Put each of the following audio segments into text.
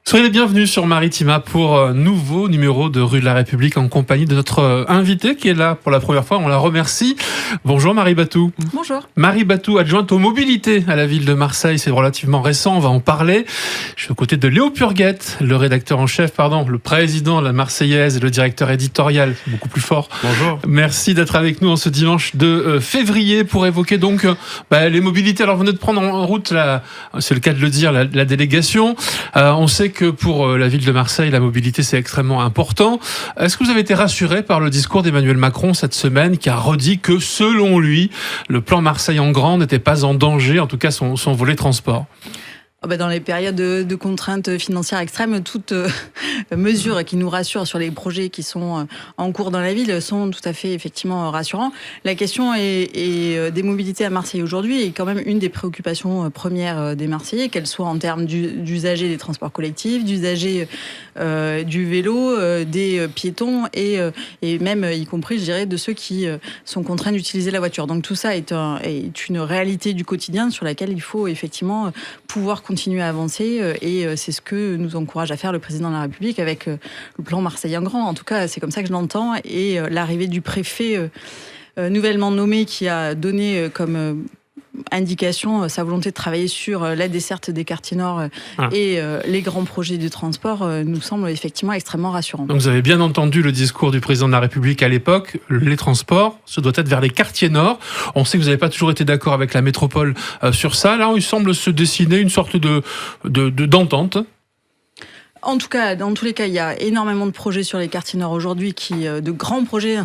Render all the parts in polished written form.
Soyez les bienvenus sur Maritima pour un nouveau numéro de Rue de la République en compagnie de notre invitée qui est là pour la première fois. On la remercie. Bonjour Marie Batou. Bonjour. Marie Batou, adjointe aux mobilités à la ville de Marseille. C'est relativement récent, on va en parler. Je suis aux côtés de Léo Purguette, le rédacteur en chef, le président de la Marseillaise et le directeur éditorial. C'est beaucoup plus fort. Bonjour. Merci d'être avec nous en ce dimanche de février pour évoquer donc les mobilités. Alors vous venez de prendre en route, c'est le cas de le dire, la délégation. On sait que pour la ville de Marseille, la mobilité, c'est extrêmement important. Est-ce que vous avez été rassuré par le discours d'Emmanuel Macron cette semaine qui a redit que, selon lui, le plan Marseille en grand n'était pas en danger, en tout cas son volet transport? Dans les périodes de contraintes financières extrêmes, toute mesure qui nous rassure sur les projets qui sont en cours dans la ville sont tout à fait effectivement rassurants. La question des mobilités à Marseille aujourd'hui est quand même une des préoccupations premières des Marseillais, qu'elle soit en termes d'usagers des transports collectifs, d'usagers du vélo, des piétons et même y compris, je dirais, de ceux qui sont contraints d'utiliser la voiture. Donc tout ça est une réalité du quotidien sur laquelle il faut effectivement pouvoir continuer à avancer et c'est ce que nous encourage à faire le président de la République avec le plan Marseille en grand. En tout cas, c'est comme ça que je l'entends et l'arrivée du préfet nouvellement nommé qui a donné comme indication sa volonté de travailler sur la desserte des quartiers nord et les grands projets de transport nous semble effectivement extrêmement rassurant. Donc vous avez bien entendu le discours du président de la République à l'époque, les transports, ce doit être vers les quartiers nord. On sait que vous n'avez pas toujours été d'accord avec la métropole sur ça. Là, il semble se dessiner une sorte d'entente. En tout cas, dans tous les cas, il y a énormément de projets sur les quartiers nord aujourd'hui, de grands projets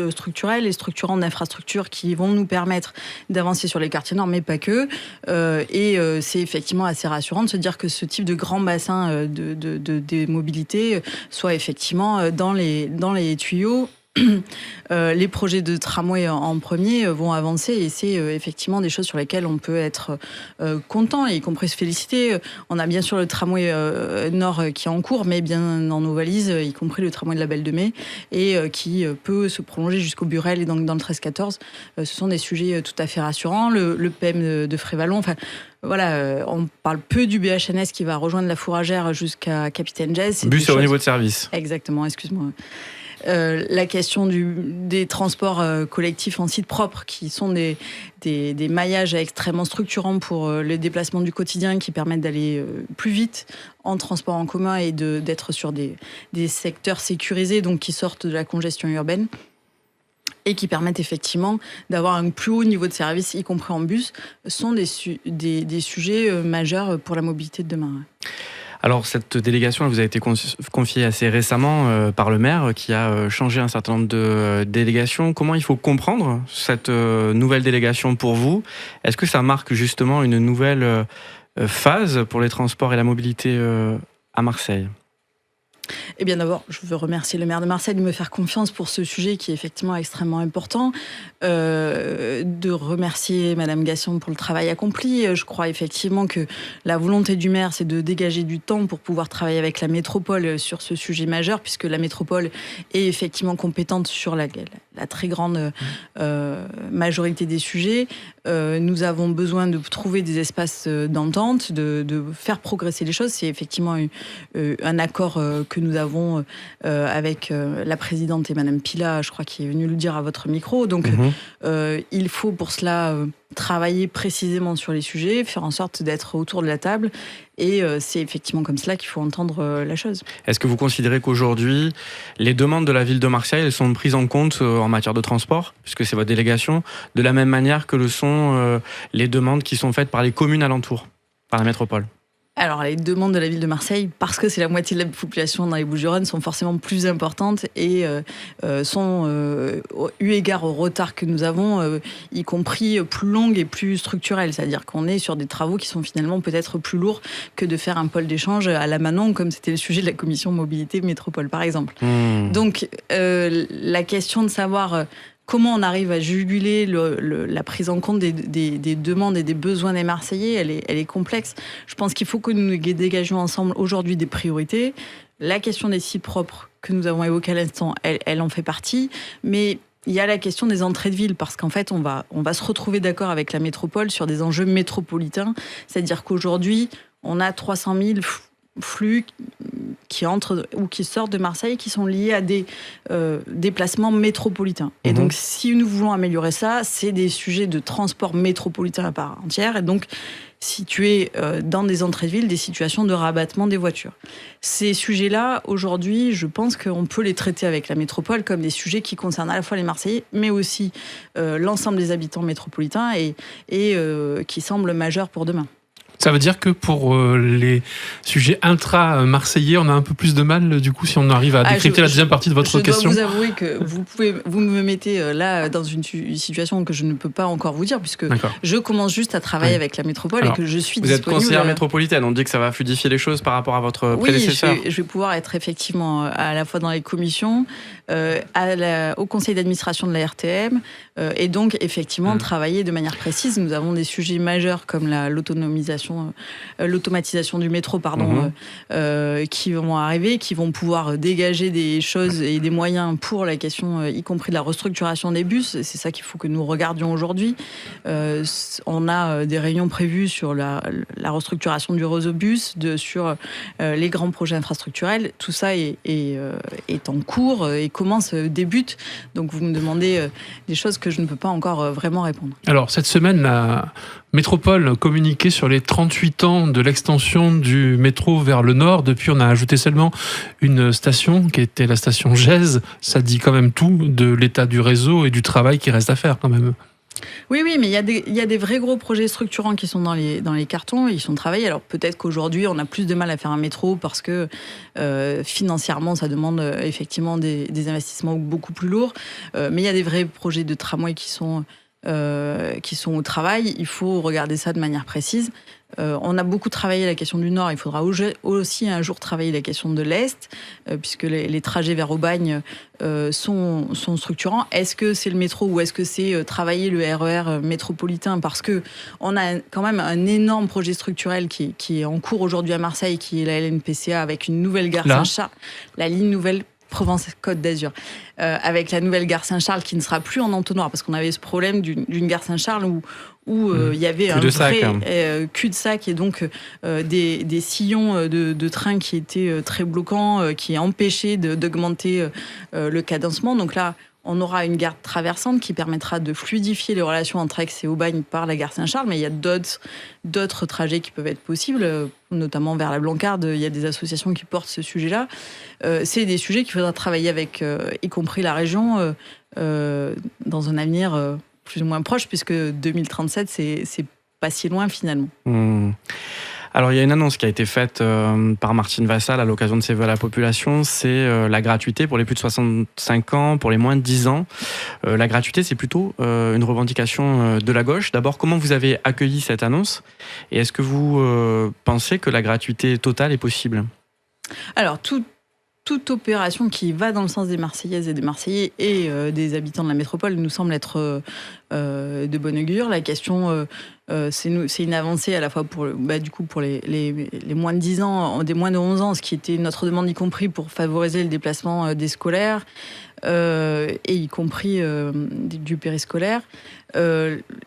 structurels et structurants d'infrastructures qui vont nous permettre d'avancer sur les quartiers nord, mais pas que. C'est effectivement assez rassurant de se dire que ce type de grand bassin de mobilité soit effectivement dans les tuyaux. Les projets de tramway en premier vont avancer et c'est effectivement des choses sur lesquelles on peut être content et y compris se féliciter. On a bien sûr le tramway nord qui est en cours, mais bien dans nos valises, y compris le tramway de la Belle de Mai et qui peut se prolonger jusqu'au Burel et donc dans le 13-14. Ce sont des sujets tout à fait rassurants. Le PEM de Frévalon, on parle peu du BHNS qui va rejoindre la Fourragère jusqu'à Capitaine Jazz. Bus au niveau de service. Exactement, excuse-moi. La question des transports collectifs en site propre, qui sont des maillages extrêmement structurants pour les déplacements du quotidien, qui permettent d'aller plus vite en transport en commun et d'être sur des secteurs sécurisés, donc qui sortent de la congestion urbaine et qui permettent effectivement d'avoir un plus haut niveau de service, y compris en bus, sont des sujets majeurs pour la mobilité de demain. Alors, cette délégation elle vous a été confiée assez récemment par le maire qui a changé un certain nombre de délégations. Comment il faut comprendre cette nouvelle délégation pour vous? Est-ce que ça marque justement une nouvelle phase pour les transports et la mobilité à Marseille? Eh bien d'abord, je veux remercier le maire de Marseille de me faire confiance pour ce sujet qui est effectivement extrêmement important. De remercier Madame Gassion pour le travail accompli. Je crois effectivement que la volonté du maire, c'est de dégager du temps pour pouvoir travailler avec la métropole sur ce sujet majeur, puisque la métropole est effectivement compétente sur la très grande majorité des sujets. Nous avons besoin de trouver des espaces d'entente, de faire progresser les choses. C'est effectivement un accord que nous avons avec la présidente et Madame Pila, je crois, qui est venue le dire à votre micro. Donc, il faut pour cela travailler précisément sur les sujets, faire en sorte d'être autour de la table. Et c'est effectivement comme cela qu'il faut entendre la chose. Est-ce que vous considérez qu'aujourd'hui, les demandes de la ville de Marseille elles sont prises en compte en matière de transport, puisque c'est votre délégation, de la même manière que le sont les demandes qui sont faites par les communes alentours, par la métropole? Alors, les demandes de la ville de Marseille, parce que c'est la moitié de la population dans les Bouches-du-Rhône, sont forcément plus importantes et sont, eu égard au retard que nous avons, y compris plus longues et plus structurelles. C'est-à-dire qu'on est sur des travaux qui sont finalement peut-être plus lourds que de faire un pôle d'échange à la Manon, comme c'était le sujet de la commission mobilité métropole, par exemple. Donc, la question de savoir comment on arrive à juguler la prise en compte des demandes et des besoins des Marseillais, elle est complexe. Je pense qu'il faut que nous dégagions ensemble aujourd'hui des priorités. La question des sites propres que nous avons évoquée à l'instant, elle en fait partie, mais il y a la question des entrées de ville, parce qu'en fait, on va se retrouver d'accord avec la métropole sur des enjeux métropolitains, c'est-à-dire qu'aujourd'hui, on a 300 000 flux qui entrent ou qui sortent de Marseille qui sont liés à des déplacements métropolitains. Et donc, si nous voulons améliorer ça, c'est des sujets de transport métropolitain à part entière. Et donc, situés dans des entrées de ville, des situations de rabattement des voitures. Ces sujets-là, aujourd'hui, je pense qu'on peut les traiter avec la métropole comme des sujets qui concernent à la fois les Marseillais, mais aussi l'ensemble des habitants métropolitains et qui semblent majeurs pour demain. Ça veut dire que pour les sujets intra-marseillais, on a un peu plus de mal, du coup, si on arrive à décrypter la deuxième partie de votre question. Je dois vous avouer que vous me mettez là dans une situation que je ne peux pas encore vous dire, puisque je commence juste à travailler avec la métropole et que je suis disponible. Vous êtes conseillère métropolitaine, on dit que ça va fluidifier les choses par rapport à votre prédécesseur. Oui, je vais pouvoir être effectivement à la fois dans les commissions, au conseil d'administration de la RTM, et donc effectivement travailler de manière précise. Nous avons des sujets majeurs comme l'automatisation du métro, qui vont arriver, qui vont pouvoir dégager des choses et des moyens pour la question, y compris de la restructuration des bus. C'est ça qu'il faut que nous regardions aujourd'hui. On a des réunions prévues sur la restructuration du réseau bus, sur les grands projets infrastructurels. Tout ça est en cours et débute. Donc vous me demandez des choses que je ne peux pas encore vraiment répondre. Alors cette semaine, la métropole communiquait sur les 38 ans de l'extension du métro vers le nord. Depuis, on a ajouté seulement une station qui était la station Gèze. Ça dit quand même tout de l'état du réseau et du travail qui reste à faire quand même. Oui, mais il y a des vrais gros projets structurants qui sont dans les cartons, ils sont travaillés. Alors peut-être qu'aujourd'hui, on a plus de mal à faire un métro parce que financièrement, ça demande effectivement des investissements beaucoup plus lourds. Mais il y a des vrais projets de tramway qui sont au travail. Il faut regarder ça de manière précise. On a beaucoup travaillé la question du Nord. Il faudra aussi un jour travailler la question de l'Est, puisque les trajets vers Aubagne sont structurants. Est-ce que c'est le métro ou est-ce que c'est travailler le RER métropolitain? Parce que on a quand même un énorme projet structurel qui est en cours aujourd'hui à Marseille, qui est la LNPCA, avec une nouvelle gare Saint-Charles, la ligne nouvelle Provence-Côte d'Azur, avec la nouvelle gare Saint-Charles qui ne sera plus en entonnoir, parce qu'on avait ce problème d'une gare Saint-Charles où il y avait un vrai cul-de-sac et donc des sillons de train qui étaient très bloquants, qui empêchaient d'augmenter le cadencement. Donc là, on aura une gare traversante qui permettra de fluidifier les relations entre Aix et Aubagne par la gare Saint-Charles, mais il y a d'autres trajets qui peuvent être possibles, notamment vers la Blancarde. Il y a des associations qui portent ce sujet-là. C'est des sujets qu'il faudra travailler avec, y compris la région, dans un avenir plus ou moins proche, puisque 2037, c'est pas si loin finalement. Alors, il y a une annonce qui a été faite par Martine Vassal à l'occasion de ses vœux à la population, c'est la gratuité pour les plus de 65 ans, pour les moins de 10 ans. La gratuité, c'est plutôt une revendication de la gauche. D'abord, comment vous avez accueilli cette annonce? Et est-ce que vous pensez que la gratuité totale est possible? Alors, toute opération qui va dans le sens des Marseillaises et des Marseillais et des habitants de la métropole nous semble être de bon augure. La question, c'est une avancée à la fois pour les moins de 10 ans, des moins de 11 ans, ce qui était notre demande, y compris pour favoriser le déplacement des scolaires, et y compris du périscolaire.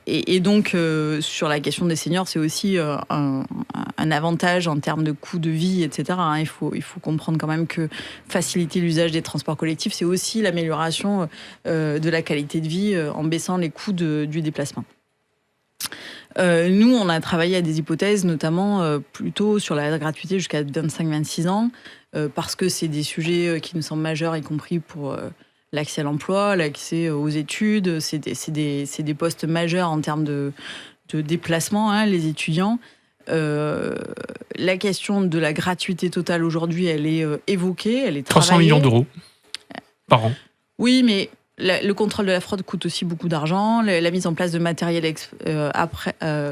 Et donc, sur la question des seniors, c'est aussi un avantage en termes de coût de vie, etc. Il faut comprendre quand même que faciliter l'usage des transports collectifs, c'est aussi l'amélioration de la qualité de vie en baissant les coûts du déplacement. Nous, on a travaillé à des hypothèses, notamment plutôt sur la gratuité jusqu'à 25-26 ans, parce que c'est des sujets qui nous semblent majeurs, y compris pour l'accès à l'emploi, l'accès aux études. C'est des postes majeurs en termes de déplacement, les étudiants. La question de la gratuité totale aujourd'hui, elle est évoquée, elle est travaillée. 300 millions d'euros par an. Oui, mais le contrôle de la fraude coûte aussi beaucoup d'argent. La mise en place de matériel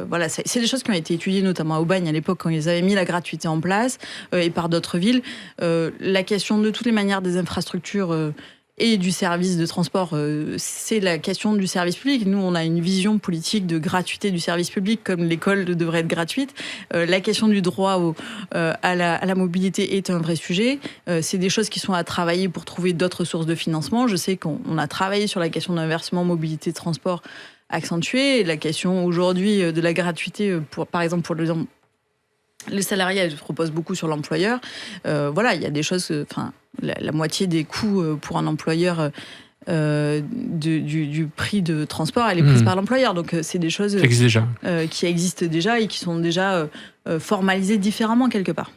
voilà, c'est des choses qui ont été étudiées notamment à Aubagne à l'époque quand ils avaient mis la gratuité en place et par d'autres villes. La question de toutes les manières des infrastructures et du service de transport, c'est la question du service public. Nous, on a une vision politique de gratuité du service public, comme l'école devrait être gratuite. La question du droit à la mobilité est un vrai sujet. C'est des choses qui sont à travailler pour trouver d'autres sources de financement. Je sais qu'on a travaillé sur la question d'inversement mobilité-transport accentuée. La question aujourd'hui de la gratuité, par exemple pour Le salarié repose beaucoup sur l'employeur. Voilà, il y a des choses... la moitié des coûts pour un employeur... du prix de transport, elle est prise par l'employeur. Donc, c'est des choses qui existent déjà et qui sont déjà formalisées différemment quelque part.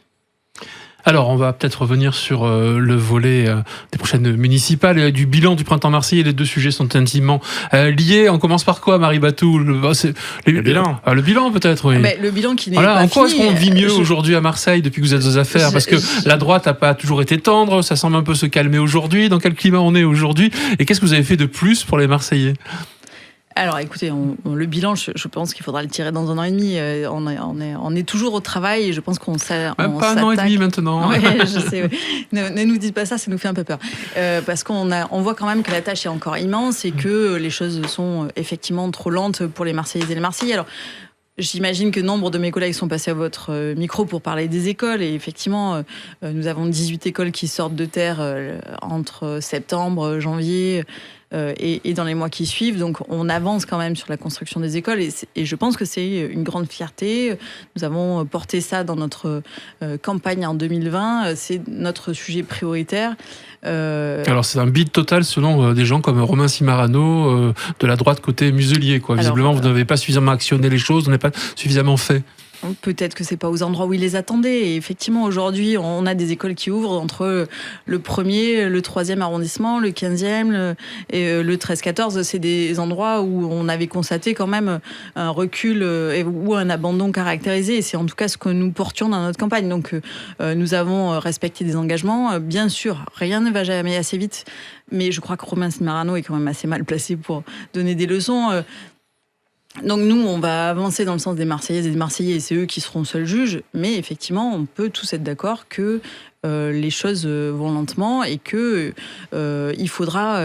Alors, on va peut-être revenir sur le volet des prochaines municipales, du bilan du printemps marseillais. Les deux sujets sont intimement liés. On commence par quoi, Marie Batou? Le bilan. Le bilan, peut-être, oui. Le bilan qui n'est pas en quoi fini. est-ce qu'on vit mieux aujourd'hui à Marseille depuis que vous êtes aux affaires? Parce que la droite n'a pas toujours été tendre, ça semble un peu se calmer aujourd'hui. Dans quel climat on est aujourd'hui? Et qu'est-ce que vous avez fait de plus pour les Marseillais? Alors écoutez, le bilan, je pense qu'il faudra le tirer dans 1 an et demi. On est toujours au travail et je pense qu'on s'attaque... Même pas 1 an et demi maintenant. Ouais, je sais. Ouais. Ne nous dites pas ça nous fait un peu peur. Parce qu'on voit quand même que la tâche est encore immense et que les choses sont effectivement trop lentes pour les Marseillaises et les Marseillais. Alors, j'imagine que nombre de mes collègues sont passés à votre micro pour parler des écoles et effectivement, nous avons 18 écoles qui sortent de terre entre septembre, janvier... Et dans les mois qui suivent. Donc, on avance quand même sur la construction des écoles et je pense que c'est une grande fierté. Nous avons porté ça dans notre campagne en 2020. C'est notre sujet prioritaire. Alors, c'est un bide total selon des gens comme Romain Cimarano de la droite côté Muselier, quoi. Visiblement, vous n'avez pas suffisamment actionné les choses, vous n'avez pas suffisamment fait. Peut-être que c'est pas aux endroits où ils les attendaient. Et effectivement, aujourd'hui, on a des écoles qui ouvrent entre le 1er, le 3e arrondissement, le 15e et le 13-14. C'est des endroits où on avait constaté quand même un recul ou un abandon caractérisé. Et c'est en tout cas ce que nous portions dans notre campagne. Donc, nous avons respecté des engagements. Bien sûr, rien ne va jamais assez vite. Mais je crois que Romain Cimarano est quand même assez mal placé pour donner des leçons. Donc nous, on va avancer dans le sens des Marseillaises et des Marseillais, et c'est eux qui seront seuls juges. Mais effectivement, on peut tous être d'accord que les choses vont lentement et que il faudra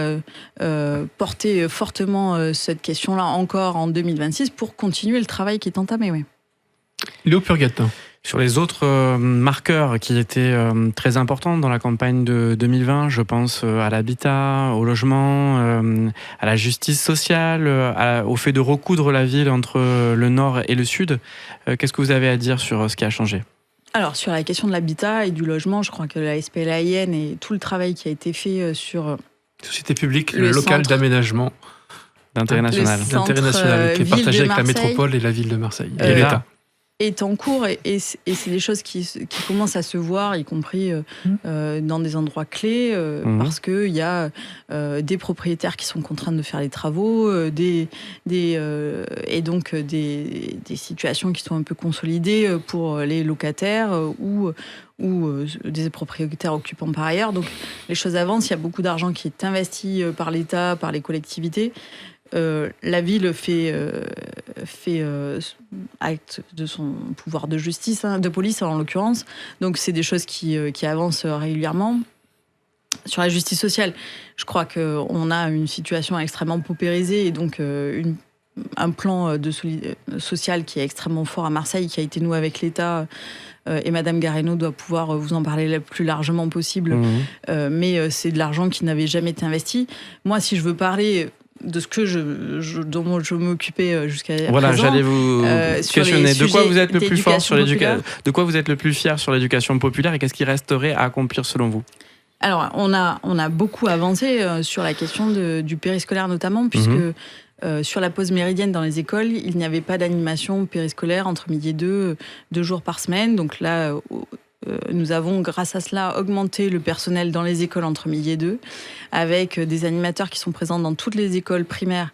porter fortement cette question-là encore en 2026 pour continuer le travail qui est entamé. Oui. Léo Purgatin. Sur les autres marqueurs qui étaient très importants dans la campagne de 2020, je pense à l'habitat, au logement, à la justice sociale, au fait de recoudre la ville entre le nord et le sud. Qu'est-ce que vous avez à dire sur ce qui a changé ? Alors, sur la question de l'habitat et du logement, je crois que la SPLAIN et tout le travail qui a été fait sur... Société publique locale d'aménagement d'intérêt national. D'intérêt national, qui est partagé avec la métropole et la ville de Marseille et l'État. Est en cours et c'est des choses qui commencent à se voir, y compris dans des endroits clés, parce qu'il y a des propriétaires qui sont contraints de faire les travaux, et donc des situations qui sont un peu consolidées pour les locataires ou des propriétaires occupants par ailleurs. Donc les choses avancent, il y a beaucoup d'argent qui est investi par l'État, par les collectivités. La ville fait acte de son pouvoir de justice, de police en l'occurrence. Donc c'est des choses qui avancent régulièrement. Sur la justice sociale, je crois qu'on a une situation extrêmement paupérisée et donc un plan social qui est extrêmement fort à Marseille, qui a été noué avec l'État. Et Madame Gareno doit pouvoir vous en parler le plus largement possible. Mais c'est de l'argent qui n'avait jamais été investi. Moi, si je veux parler de ce que dont je m'occupais jusqu'à présent. J'allais vous questionner. De quoi vous êtes le plus fort sur l'éducation ? De quoi vous êtes le plus fier sur l'éducation populaire et qu'est-ce qui resterait à accomplir selon vous ? Alors, on a beaucoup avancé sur la question du périscolaire notamment, puisque sur la pause méridienne dans les écoles, il n'y avait pas d'animation périscolaire entre midi et 2 jours par semaine. Donc là, nous avons, grâce à cela, augmenté le personnel dans les écoles entre midi et 2, avec des animateurs qui sont présents dans toutes les écoles primaires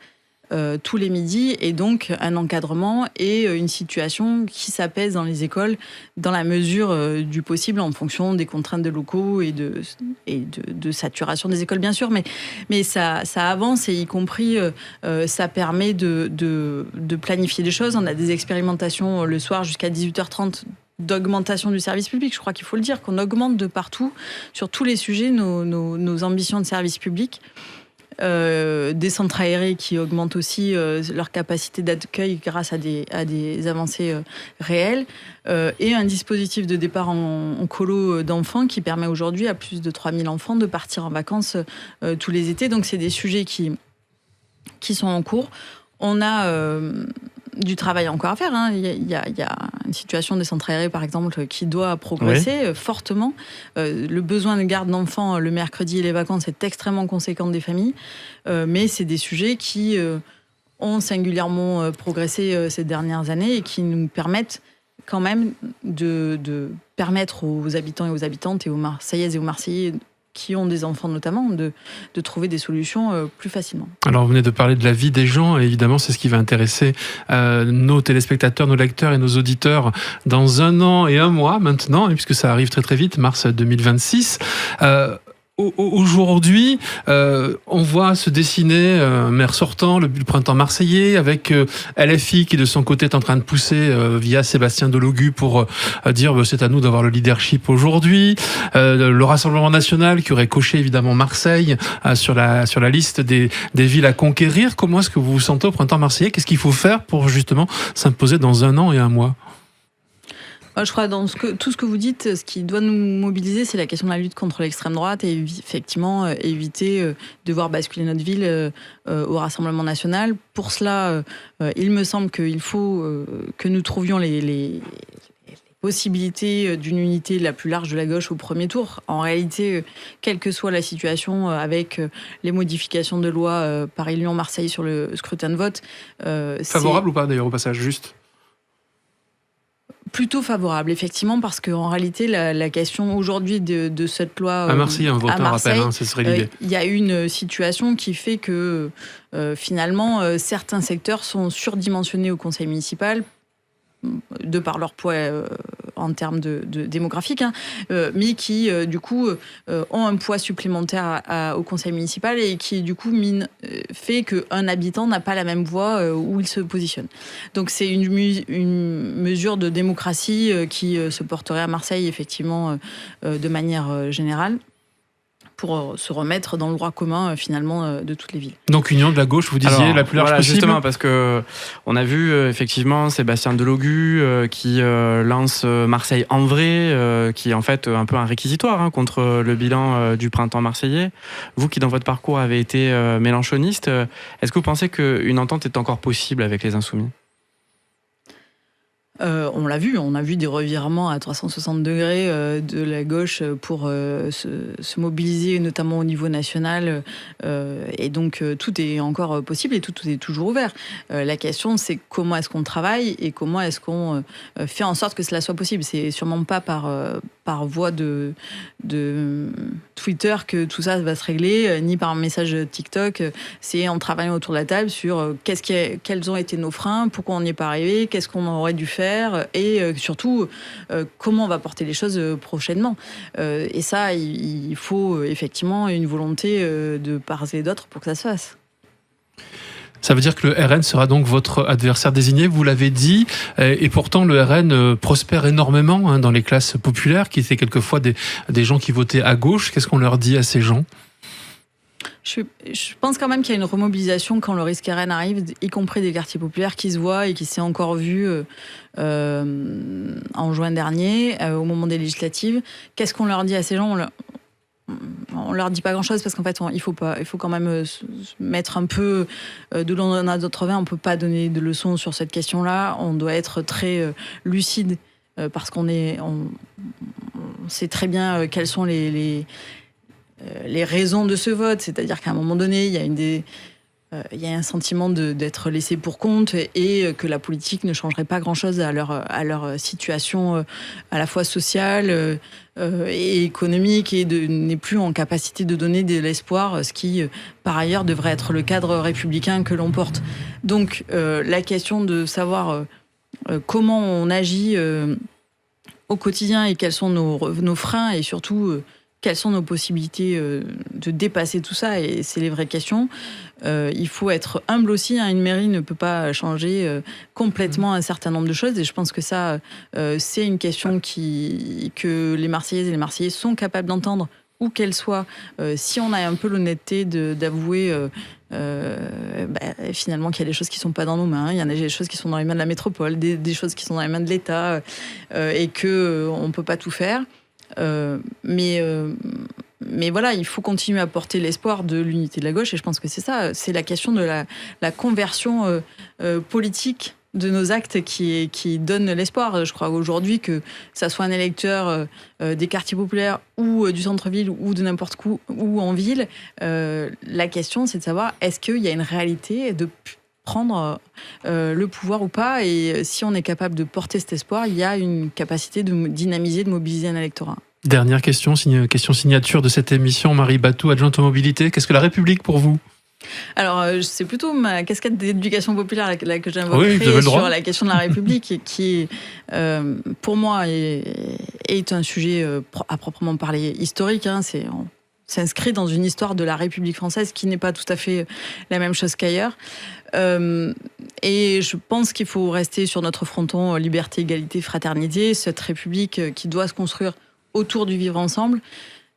tous les midis, et donc un encadrement et une situation qui s'apaise dans les écoles dans la mesure du possible en fonction des contraintes de locaux et de saturation des écoles, bien sûr, mais ça avance et y compris ça permet de planifier des choses. On a des expérimentations le soir jusqu'à 18h30 d'augmentation du service public. Je crois qu'il faut le dire, qu'on augmente de partout, sur tous les sujets, nos ambitions de service public. Des centres aérés qui augmentent aussi leur capacité d'accueil grâce à des avancées réelles, et un dispositif de départ en colo d'enfants qui permet aujourd'hui à plus de 3000 enfants de partir en vacances tous les étés. Donc c'est des sujets qui sont en cours. On a du travail encore à faire. Hein. Il y a une situation des centres aérés, par exemple, qui doit progresser fortement. Le besoin de garde d'enfants le mercredi et les vacances est extrêmement conséquent des familles. Mais c'est des sujets qui ont singulièrement progressé ces dernières années et qui nous permettent quand même de permettre aux habitants et aux habitantes et aux Marseillaises et aux Marseillais qui ont des enfants notamment, de trouver des solutions plus facilement. Alors vous venez de parler de la vie des gens, et évidemment c'est ce qui va intéresser nos téléspectateurs, nos lecteurs et nos auditeurs dans 1 an et 1 mois maintenant, puisque ça arrive très très vite, mars 2026. Aujourd'hui, on voit se dessiner un maire sortant, le printemps marseillais, avec LFI qui de son côté est en train de pousser via Sébastien Delogu pour dire c'est à nous d'avoir le leadership aujourd'hui. Le Rassemblement national qui aurait coché évidemment Marseille sur la liste des villes à conquérir. Comment est-ce que vous vous sentez au printemps marseillais? Qu'est-ce qu'il faut faire pour justement s'imposer dans 1 an et 1 mois? Je crois dans tout ce que vous dites, ce qui doit nous mobiliser, c'est la question de la lutte contre l'extrême droite et effectivement éviter de voir basculer notre ville au Rassemblement national. Pour cela, il me semble qu'il faut que nous trouvions les possibilités d'une unité la plus large de la gauche au premier tour. En réalité, quelle que soit la situation, avec les modifications de loi Paris-Lyon-Marseille sur le scrutin de vote... Favorable ou pas d'ailleurs au passage, juste? Plutôt favorable, effectivement, parce qu'en réalité, la question aujourd'hui de cette loi... À Marseille, un votant, rappel, ce serait l'idée. Il y a une situation qui fait que, finalement, certains secteurs sont surdimensionnés au conseil municipal, de par leur poids en termes de démographique, mais qui, du coup, ont un poids supplémentaire au conseil municipal et qui, du coup, fait qu'un habitant n'a pas la même voix où il se positionne. Donc, c'est une mesure de démocratie qui se porterait à Marseille, effectivement, de manière générale, pour se remettre dans le droit commun finalement de toutes les villes. Donc union de la gauche, vous disiez, la plus large possible. Justement, parce que on a vu effectivement Sébastien Delogu qui lance Marseille en vrai, qui est en fait un peu un réquisitoire contre le bilan du printemps marseillais. Vous qui dans votre parcours avez été mélenchoniste, est-ce que vous pensez qu'une entente est encore possible avec les Insoumis ? On l'a vu, on a vu des revirements à 360 degrés de la gauche pour se mobiliser, notamment au niveau national. Et donc, tout est encore possible et tout est toujours ouvert. La question, c'est comment est-ce qu'on travaille et comment est-ce qu'on fait en sorte que cela soit possible. C'est sûrement pas par voie de Twitter que tout ça va se régler, ni par un message TikTok. C'est en travaillant autour de la table sur quels ont été nos freins, pourquoi on n'y est pas arrivé, qu'est-ce qu'on aurait dû faire et surtout comment on va porter les choses prochainement. Et ça, il faut effectivement une volonté de part et d'autre pour que ça se fasse. Ça veut dire que le RN sera donc votre adversaire désigné, vous l'avez dit, et pourtant le RN prospère énormément dans les classes populaires, qui étaient quelquefois des gens qui votaient à gauche. Qu'est-ce qu'on leur dit à ces gens ? Je pense quand même qu'il y a une remobilisation quand le risque RN arrive, y compris des quartiers populaires qui se voient et qui s'est encore vu en juin dernier, au moment des législatives. Qu'est-ce qu'on leur dit à ces gens ? On leur dit pas grand-chose parce qu'en fait, il faut quand même se mettre un peu de l'eau dans notre vin. On peut pas donner de leçons sur cette question-là. On doit être très lucide parce qu'on sait très bien quelles sont les raisons de ce vote. C'est-à-dire qu'à un moment donné, il y a un sentiment d'être laissé pour compte et que la politique ne changerait pas grand-chose à leur situation à la fois sociale et économique et n'est plus en capacité de donner de l'espoir, ce qui, par ailleurs, devrait être le cadre républicain que l'on porte. Donc, la question de savoir comment on agit au quotidien et quels sont nos freins et surtout... quelles sont nos possibilités de dépasser tout ça, et c'est les vraies questions. Il faut être humble aussi, une mairie ne peut pas changer complètement un certain nombre de choses, et je pense que ça, c'est une question que les Marseillaises et les Marseillais sont capables d'entendre, où qu'elles soient, si on a un peu l'honnêteté d'avouer finalement qu'il y a des choses qui ne sont pas dans nos mains, il y en a des choses qui sont dans les mains de la métropole, des choses qui sont dans les mains de l'État, et qu'on ne peut pas tout faire. Mais voilà, il faut continuer à porter l'espoir de l'unité de la gauche, et je pense que c'est ça, c'est la question de la conversion politique de nos actes qui donnent l'espoir. Je crois aujourd'hui que ça soit un électeur des quartiers populaires ou du centre-ville ou de n'importe où en ville, la question c'est de savoir est-ce qu'il y a une réalité de prendre le pouvoir ou pas, et si on est capable de porter cet espoir, il y a une capacité de dynamiser, de mobiliser un électorat. Dernière question, question signature de cette émission, Marie Batou, adjointe aux mobilités. Qu'est-ce que la République pour vous ? Alors, c'est plutôt ma casquette d'éducation populaire là, que j'invoquerai sur la question de la République, qui, pour moi, est un sujet à proprement parler historique. On s'inscrit dans une histoire de la République française qui n'est pas tout à fait la même chose qu'ailleurs. Et je pense qu'il faut rester sur notre fronton liberté, égalité, fraternité, cette République qui doit se construire autour du vivre ensemble.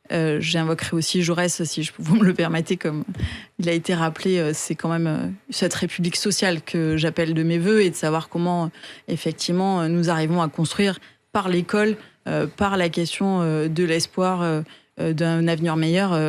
J'invoquerai aussi Jaurès, si vous me le permettez, comme il a été rappelé, c'est quand même cette République sociale que j'appelle de mes voeux, et de savoir comment, effectivement, nous arrivons à construire par l'école, par la question de l'espoir d'un avenir meilleur,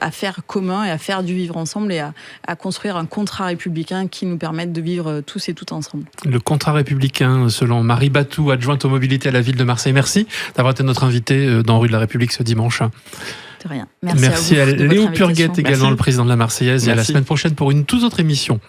à faire commun et à faire du vivre ensemble, et à construire un contrat républicain qui nous permette de vivre tous et toutes ensemble. Le contrat républicain, selon Marie Batou, adjointe aux mobilités à la ville de Marseille. Merci d'avoir été notre invité dans Rue de la République ce dimanche. De rien. Merci à vous. Léo Purguet, également le président de la Marseillaise. Merci. Et à la semaine prochaine pour une toute autre émission.